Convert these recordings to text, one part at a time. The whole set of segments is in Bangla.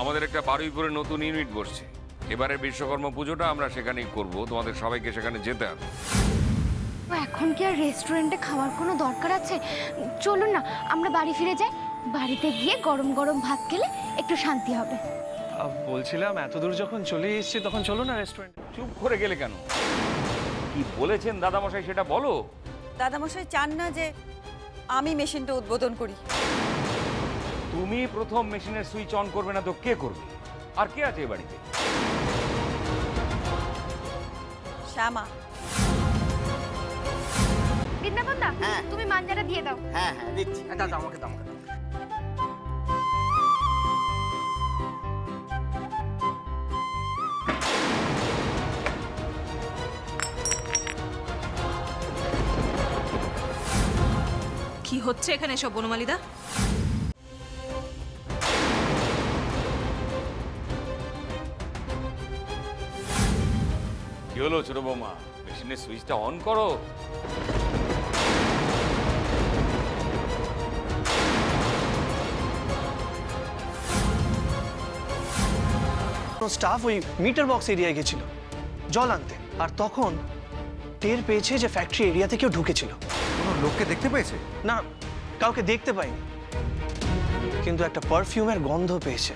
আমাদের একটা বারুইপুরে নতুন ইউনিট বসছে। এবারে বিশ্বকর্মা পুজোটা আমরা সেখানেই করব, তোমাদের সবাইকে সেখানে যেতে হবে। এখন কি আর রেস্টুরেন্টে খাওয়ার কোনো দরকার আছে? চলুন না আমরা বাড়ি ফিরে যাই। বাড়িতে গিয়ে গরম গরম ভাত খেলে একটু শান্তি হবে। বলছিলাম এত দূর যখন চলে এসেছি তখন চলো না রেস্টুরেন্টে। চুপ করে গেলে কেন? কি বলেছেন দাদামশাই সেটা বলো। দাদামশাই চান না যে আমি মেশিনটা উদ্বোধন করি। তুমি প্রথম মেশিনের সুইচ অন করবে না তো কে করবে? আর কে আছে এই বাড়িতে? শ্যামা। বৃন্দাবনদা, হ্যাঁ। তুমি মাঞ্জাটা দিয়ে দাও। হ্যাঁ হ্যাঁ দিচ্ছি। দাও আমাকে দাও আমাকে দাও। কি হচ্ছে এখানে সব বনমালীদা? কি হলো ছোট বৌমা, মেশিনের সুইচটা অন করো। স্টাফ ওই মিটার বক্স এরিয়ায় গেছিল জল আনতে, আর তখন টের পেয়েছে যে ফ্যাক্টরি এরিয়াতে কেউ ঢুকেছিল। কোনো লোককে দেখতে পেয়েছে? না, কাউকে দেখতে পাইনি, কিন্তু একটা পারফিউমের গন্ধ পেয়েছে।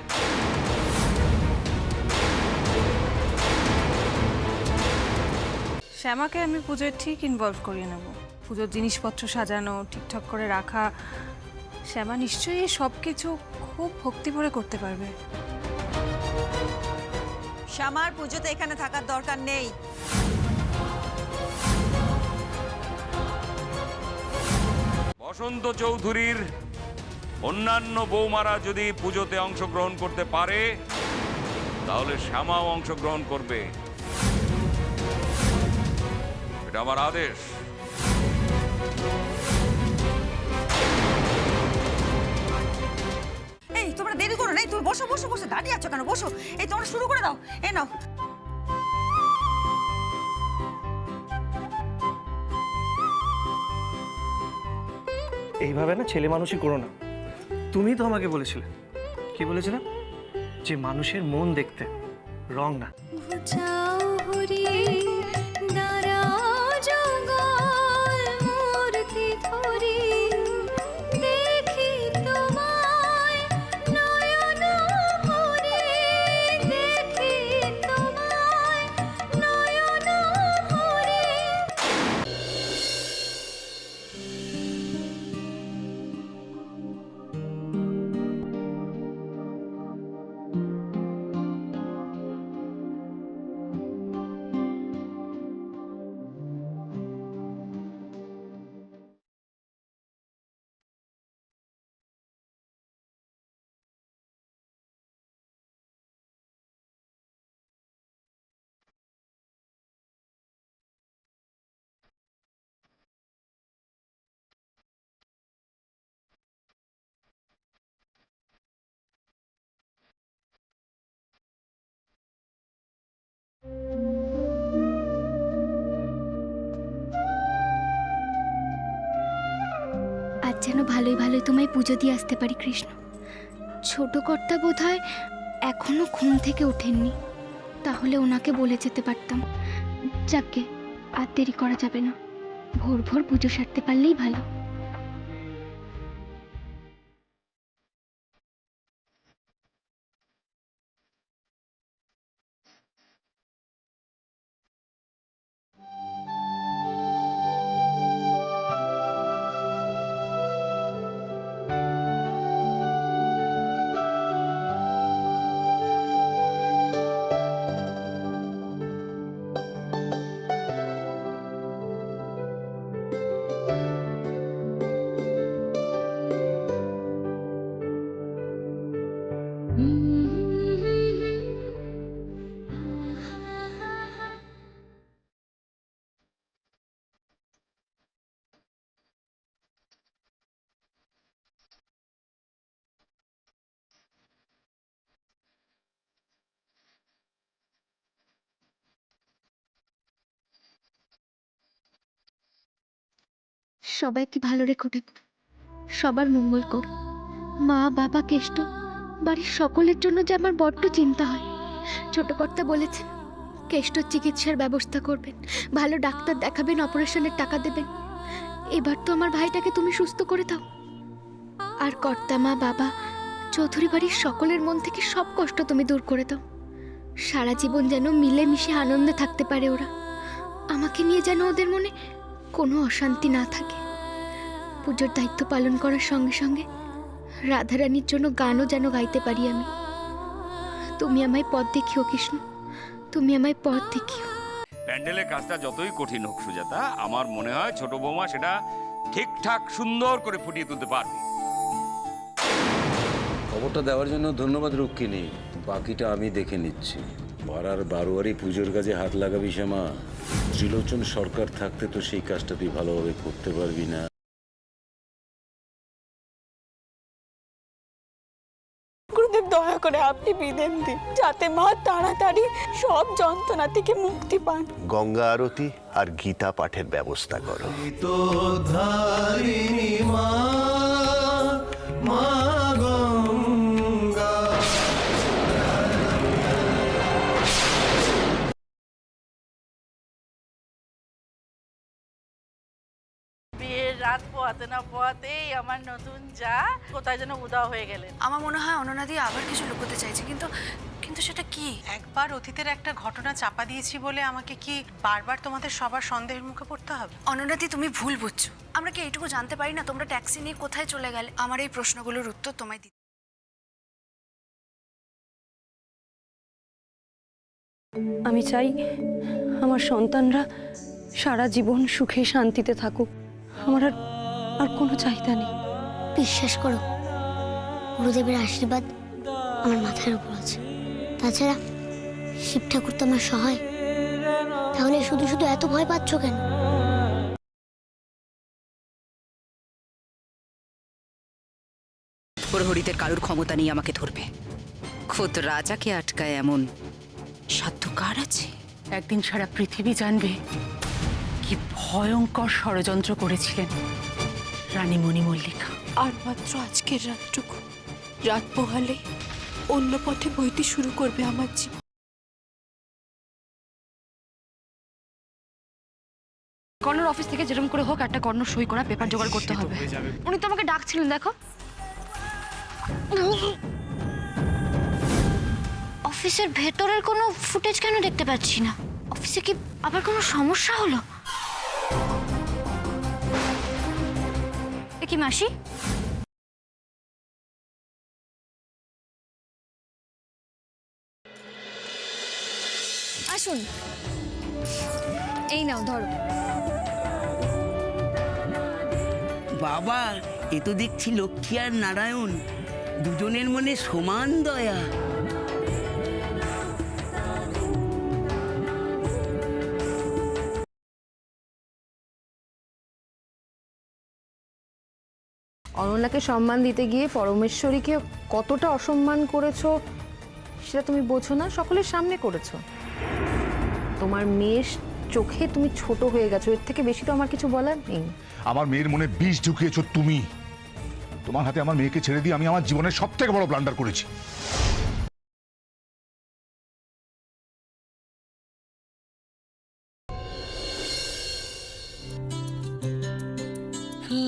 শ্যামাকে আমি পুজোয় ঠিক ইনভলভ করিয়ে নেব। পুজোর জিনিসপত্র সাজানো, ঠিকঠাক করে রাখা। শ্যামা নিশ্চয়ই এই সব কিছু খুব ভক্তি ভরে করতে পারবে। শ্যামার পুজোতে এখানে থাকার দরকার নেই। বসন্ত চৌধুরীর অন্যান্য বৌমারা যদি পুজোতে অংশগ্রহণ করতে পারে তাহলে শ্যামাও অংশগ্রহণ করবে, এটা আমার আদেশ। এই তোমরা দেরি করো না, তুমি বসো বসো বসো, দাঁড়িয়ে আছো কেন? বসো, এই তোমরা শুরু করে দাও। এ নাও। এইভাবে না ছেলে মানুষই করো না। তুমি তো আমাকে বলেছিলে, কি বলেছিলে? যে মানুষের মন দেখতে, রং না। আজ যেন ভালোই ভালোই তোমায় পুজো দিয়ে আসতে পারি কৃষ্ণ। ছোট কর্তা বোধহয় এখনো ঘুম থেকে ওঠেননি, তাহলে ওনাকে বলে যেতে পারতাম। যাকগে, আর দেরি করা যাবে না, ভোর ভোর পুজো সারতে পারলেই ভালো। সবাইকে ভালো রেখো ঠাকুর, সবার মঙ্গল কর। মা, বাবা, কেষ্ট, বাড়ির সকলের জন্য যে আমার বড্ড চিন্তা হয়। ছোট কর্তা বলেছেন কেষ্টর চিকিৎসার ব্যবস্থা করবেন, ভালো ডাক্তার দেখাবেন, অপারেশনের টাকা দেবেন। এবার তো আমার ভাইটাকে তুমি সুস্থ করে দাও। আর কর্তা মা, বাবা, চৌধুরী বাড়ির সকলের মন থেকে সব কষ্ট তুমি দূর করে দাও। সারা জীবন যেন মিলেমিশে আনন্দে থাকতে পারে ওরা। আমাকে নিয়ে যেন ওদের মনে কোনো অশান্তি না থাকে। পুজোর দায়িত্ব পালন করার সঙ্গে সঙ্গে রাধারানীর জন্য গানও যেন গাইতে পারি আমি। তুমি আমায় পথ দেখিও কৃষ্ণ, তুমি আমায় পথ দেখিও। প্যান্ডেলের কাজটা যতই কঠিন হোক সুজাতা, আমার মনে হয় ছোট বৌমা সেটা ঠিকঠাক সুন্দর করে ফুটিয়ে তুলতে পারবে। খবরটা দেওয়ার জন্য ধন্যবাদ রক্ষিণী, বাকিটা আমি দেখে নিচ্ছি। পাড়ার বারোয়ারি পুজোর কাজে হাত লাগাবি শ্যামা। ত্রিলোচন সরকার থাকতে তো সেই কাজটা তুই ভালোভাবে করতে পারবি না। গুরুদেব, দয়া করে আপনি বিধান দিন যাতে মা তাড়াতাড়ি সব যন্ত্রণা থেকে মুক্তি পান। গঙ্গা আরতি আর গীতা পাঠের ব্যবস্থা করো। বিয়ের রাত পোয়াতে না পোয়াতেই আমার নতুন যা কোথায় যেন উদাও হয়ে গেলেন। আমার মনে হয় অননাদি আবার কিছু লুকোতে চাইছে, কিন্তু কিন্তু সেটা কি? একবার অতীতের একটা ঘটনা চাপা দিয়েছি বলে আমাকে কি বারবার তোমাদের সবার সন্দেহের মুখে পড়তে হবে? অননাদি, তুমি ভুল বুঝছো। আমরা কি এইটুকু জানতে পারি না তোমরা ট্যাক্সি নিয়ে কোথায় চলে গেলে? আমার এই প্রশ্নগুলোর উত্তর তোমায় দিতে। আমি চাই আমার সন্তানরা সারা জীবন সুখে শান্তিতে থাকুক। আমার আর কোনো চাহিদা নেই। বিশ্বাস করো, গুরুদেবের আশীর্বাদ আমার মাথার উপর আছে। তাছাড়া শিব ঠাকুর তো আমার সহায়। তাহলে শুধু শুধু এত ভয় পাচ্ছ কেন? প্রহরীদের কারুর ক্ষমতা নেই আমাকে ধরবে। খোদ রাজাকে আটকায় এমন সাধ্য কার আছে? একদিন সারা পৃথিবী জানবে কি ভয়ঙ্কর ষড়যন্ত্র করেছিলেন রানী মণিমল্লিকা। আর মাত্র আজকের রাতটুকু, রাত পোহালে অন্য পথে বইতে শুরু করবে আমার জীবন। কর্ণর অফিস থেকে যেরকম করে হোক একটা কর্ণ সই করা পেপার জোগাড় করতে হবে। উনি তো আমাকে ডাকছিলেন, দেখো। অফিসের ভেতরের কোনো ফুটেজ কেন দেখতে পাচ্ছি না? অফিসে কি আবার কোনো সমস্যা হলো? কি মাসি? আসুন, এই নাও ধরো। বাবা, এ তো দেখছি লক্ষ্মী আর নারায়ণ দুজনের মনে সমান দয়া। অনন্যাকে সম্মান দিতে গিয়ে পরমেশ্বরীকে কতটা অসম্মান করেছো সেটা তুমি বোঝো না? সকলের সামনে করেছো। তোমার মেয়ের চোখে তুমি ছোট হয়ে গেছো, এর থেকে বেশি তো আমার কিছু বলার নেই। আমার মেয়ের মনে বিষ ঢুকিয়েছো তুমি। তোমার হাতে আমার মেয়েকে ছেড়ে দিয়ে আমি আমার জীবনের সবথেকে বড় ব্লান্ডার করেছি।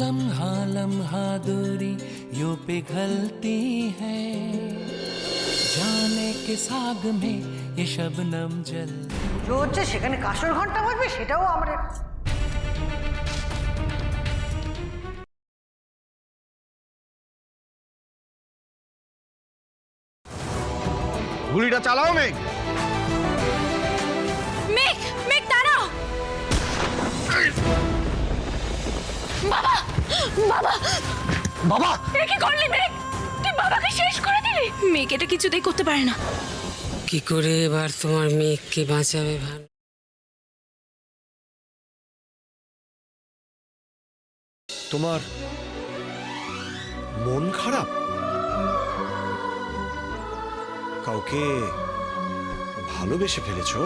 लम्हा लम्हा दूरी यूं पिघलती है, जाने के साग में ये शबनम जल। পুজো হচ্ছে সেখানে কাসর ঘন্টা বাজবে, সেটাও আমার। গুলিটা চালাও মেঘ। মেঘ, মেঘ দাঁড়াও। বাবা, বাবা, বাবা, এটা কি করলি মেঘ? তুই বাবাকে শেষ করে দিলি। মেঘ এটা কিছুতেই করতে পারে না। কি করে এবার তোমার মেয়েকে বাঁচাবে ভান? তোমার মন খারাপ? কাউকে ভালোবেসে ফেলেছো?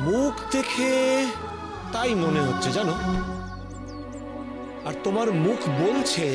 মুখ দেখে তাই মনে হচ্ছে জানো। আর তোমার মুখ বলছে